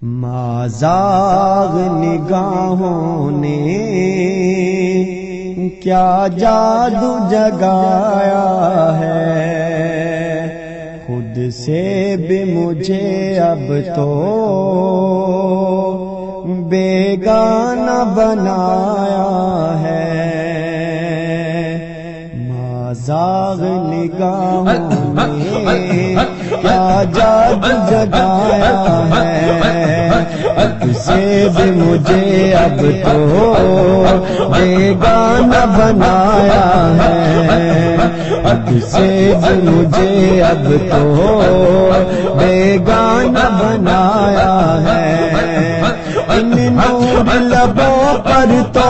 مازاغ نگاہوں نے کیا جادو جگایا ہے، خود سے بھی مجھے اب تو بیگانہ بنایا ہے۔ مازاغ نگاہوں نے کیا جادو جگایا ہے، خود سے بھی مجھے اب تو بیگانہ بنایا ہے، خود سے بھی مجھے اب تو بیگانہ بنایا ہے۔ ان نور لبوں پر تو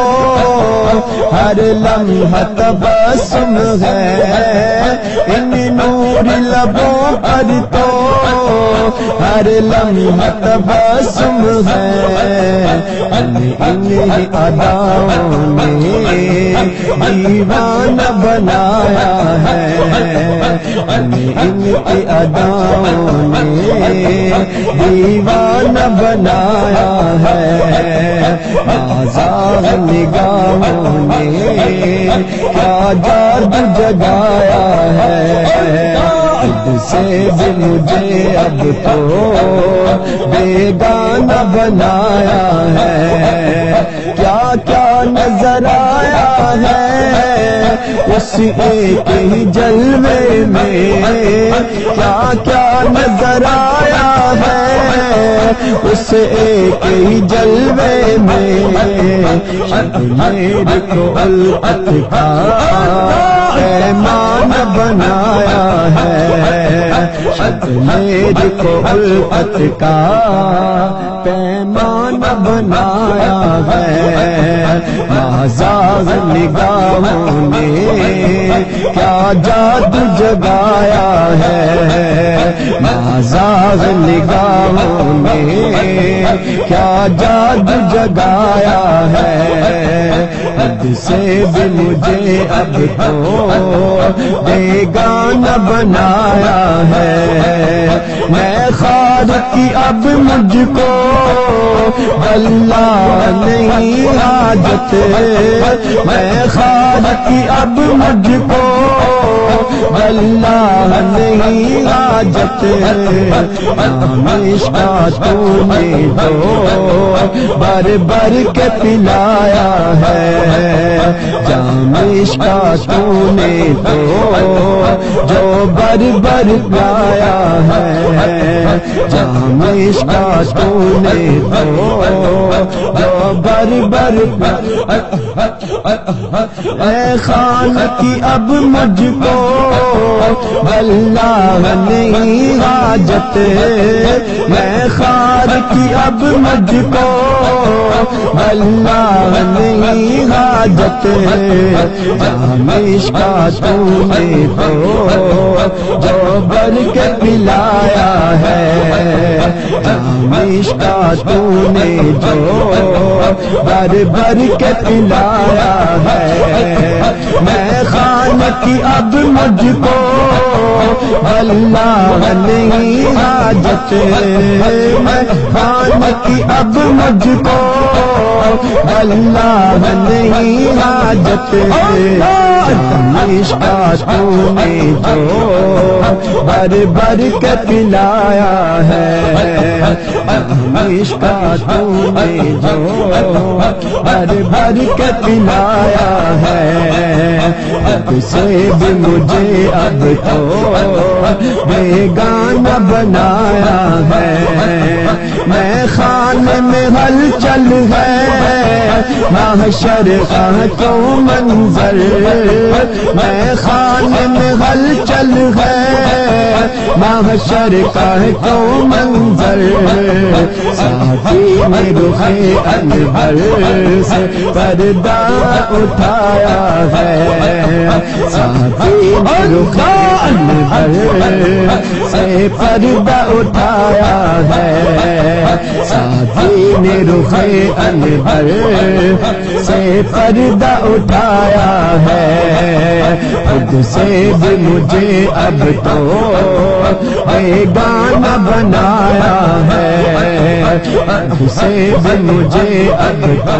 ہر لمحہ تبسم ہے، ان نور لبوں پر تو ہر لمحہ تبسم ہے۔ انہیں اداؤں نے دیوانہ بنایا ہے، ان کی اداؤں نے دیوانہ بنایا ہے۔ مازاغ نگاہوں نے کیا جادو جگایا ہے، خود سے بھی مجھے اب تو بیگانہ بنایا ہے۔ کیا کیا نظر آیا ہے اس ایک ہی جلوے میں، کیا کیا نظر آیا ہے اس ایک ہی جلوے میں۔ میرے کو الفت کا پیمان بنایا ہے، میرے کو الفت کا پیمان بنایا ہے۔ مازاغ نگاہوں نے کیا جادو جگایا ہے، مازاغ نگاہوں نے کیا جادو جگایا ہے، خود سے بھی مجھے اب تو بیگانہ بنایا ہے۔ میں خار کی اب مجھ کو اللہ نہیں حاجت، میں خار کی اب مجھ کو اللہ نہیں حاجت۔ ہمیشہ تو نے جو بر بر کے پلایا ہے، جامش کا تو نے جو بر بر پلایا ہے، جامش کا تو نے جو بر بر اے خان کی اب مجھ کو اللہ نہیں حاجت، میں خار کی اب مجھ کو اللہ نہیں حاجت۔ جامش کا تو نے جو بر کے پلایا ہے، جامش کا تو نے جو بر بر کے پلایا ہے۔ میں خان کی اب مجھ کو اللہ نہیں حاجت، میں خان کی اب مجھ کو اللہ نہیں حاجت۔ جامش کا تو نے جو بر بر کے پلایا ہے، جامش کا تو نے جو بر بر کے پلایا ہے، اب سے بھی مجھے اب تو بیگانہ بنایا ہے۔ میں خان میں ہلچل ہے محشر کا تو منظر، میں خان میں ہلچل ہے محشر کا تو منظر۔ ساتھی نے رخ انور سے پردہ اٹھایا ہے، ساتھی نے رخ انور سے پردہ اٹھایا ہے، ساتھی نے رخ انور سے پردہ اٹھایا ہے، خود سے بھی مجھے اب تو بیگانہ بنایا ہے۔ اسے بھی مجھے اب تو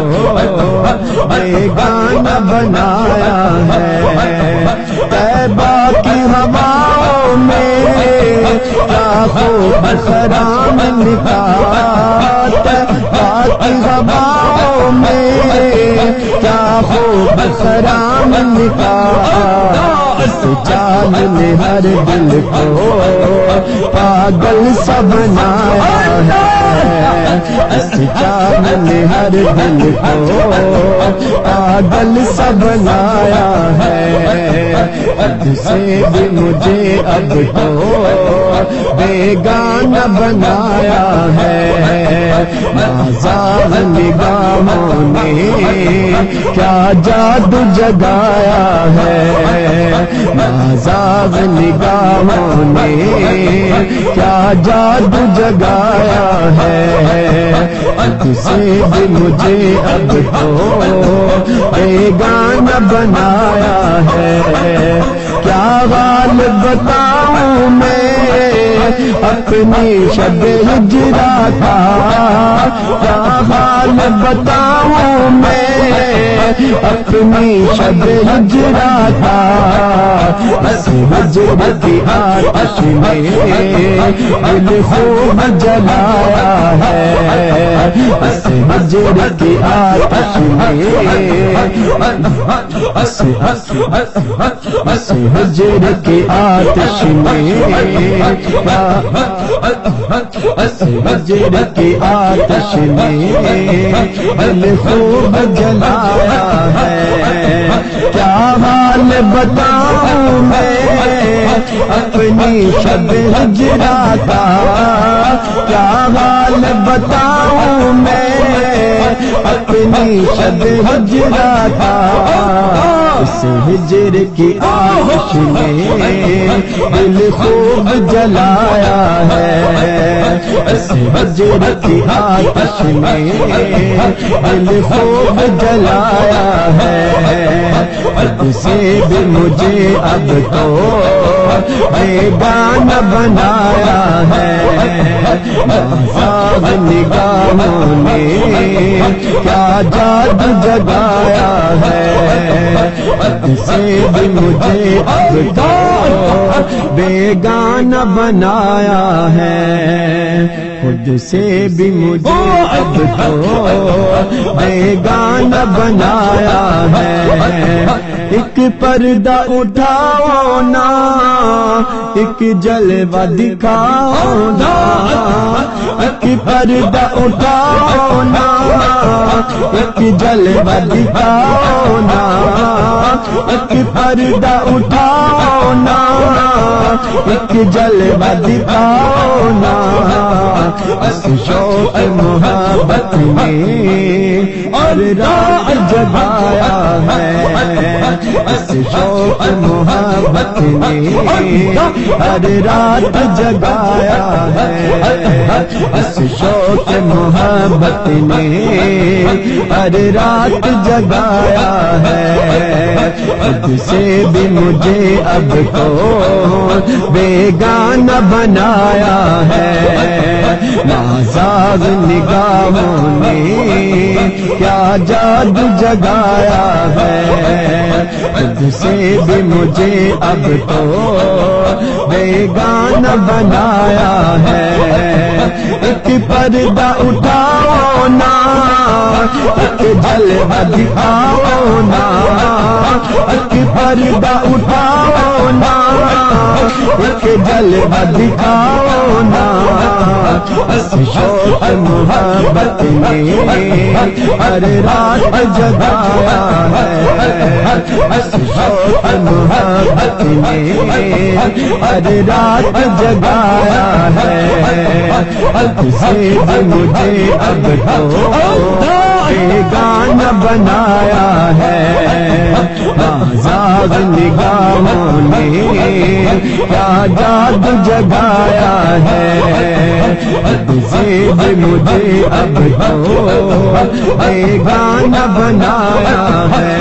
بیگانہ بنایا ہے طیبہ کی ہواؤں میں کیا خوب خرام نکال طیبہ کی ہواؤں میں کیا خوب خرام نکال اس چال نے ہر دل کو پاگل سا بنایا ہے اس چال نے ہر دل کو پاگل سا بنایا ہے اب سے بھی مجھے اب تو بیگانہ بنایا ہے نازا نگاہوں نے کیا جادو جگایا ہے نازا نگاہوں نے کیا جادو جگایا ہے اب سے بھی مجھے اب تو بیگانہ بنایا ہے کیا حال بتاؤں میں اپنی شب ہجرا کا کیا حال بتاؤں میں اپنی شب ہجرا کا بس ہجر کی آتش میں دل خوب جلایا ہے بس ہجر کی آتش میں بس ہجر کی آتش میں بس ہجر کی آتش میں دل خوب جلایا ہے کیا حال بتاؤں میں اپنی شب ہجرا کا کیا حال بتاؤں میں اپنی شب ہجرا کا اس ہجر کی آتش میں دل خوب جلایا ہے اس ہجر کی آتش میں دل خوب جلایا ہے اب سے بھی مجھے اب تو بیگانہ بنایا ہے نازا نگاہوں نے کیا جادو جگایا ہے اب سے بھی مجھے اب تو بیگانہ بنایا ہے خود سے بھی مجھے اب تو بیگانہ بنایا ہے ایک پردہ اٹھاؤ نا ایک جلوہ دکھاؤ نا ایک پردہ اٹھاؤ نا ایک جلوہ دکھاؤ نا ایک پردہ اٹھاؤ نا ایک جلوہ دکھاؤ نا اس شوق محبت میں اور راہ جگایا ہے اس شوق محبت نے ہر رات جگایا ہے اس شوق محبت نے ہر رات جگایا ہے خود سے بھی مجھے اب تو بیگانہ بنایا ہے نازا نگاہوں نے کیا جادو جگایا ہے خود سے بھی مجھے اب تو بیگانہ بنایا ہے ایک پردہ اٹھاؤ نا ایک جلوہ دکھاؤ نا ایک پردہ اٹھاؤ نا ایک جلوہ دکھاؤ نا اس شوق محبت نے ہر رات جگایا ہے اس شوق محبت نے ہر رات جگایا ہے اب سے بھی مجھے اب تو بیگانہ بنایا ہے نازا نگاہوں نے کیا جادو جگایا ہے اب سے بھی مجھے اب تو بیگانہ بنایا ہے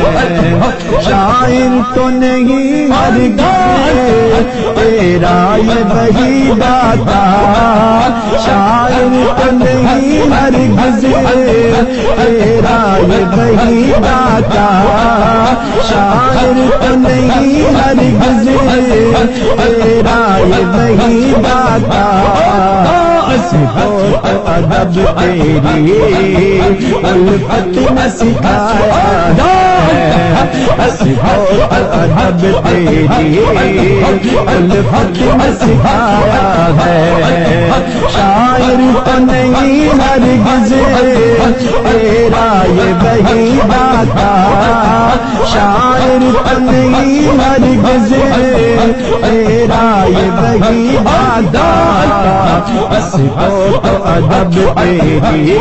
شاعر تو نہیں ہرگز تیرا یہ وہی داتا شاعر تو نہیں ہرگز تیرا یہ وہی داتا شاعر تو نہیں ہرگز تیرا یہ وہی داتا صفات ادب تیری الفت نے سکھایا ہے صفات ادب تیری الفت نے سکھایا ہے شاعر تو نہیں ہرگز تیرا یہ وہی داتا شاعر تو نہیں ہرگز تیرا یہ وہی داتا صفات ادب تیری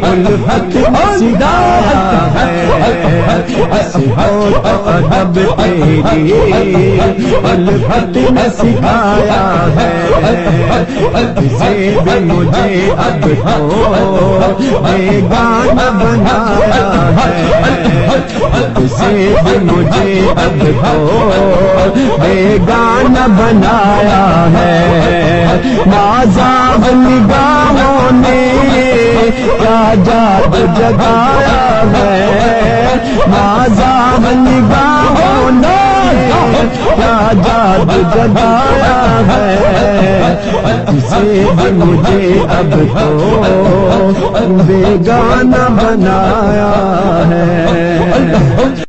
الفت نے سکھایا ہے صفات ادب تیری الفت نے سکھایا ہے سے بھی مجھے اب تو بیگانہ بنایا ہے سے بھی مجھے اب تو بیگانہ بنایا ہے نازاب نگاہوں نے کیا جادو جگایا ہے نازاب نگاہوں نے کیا جادو جگایا ہے سے بھی مجھے اب تو بیگانہ بنایا ہے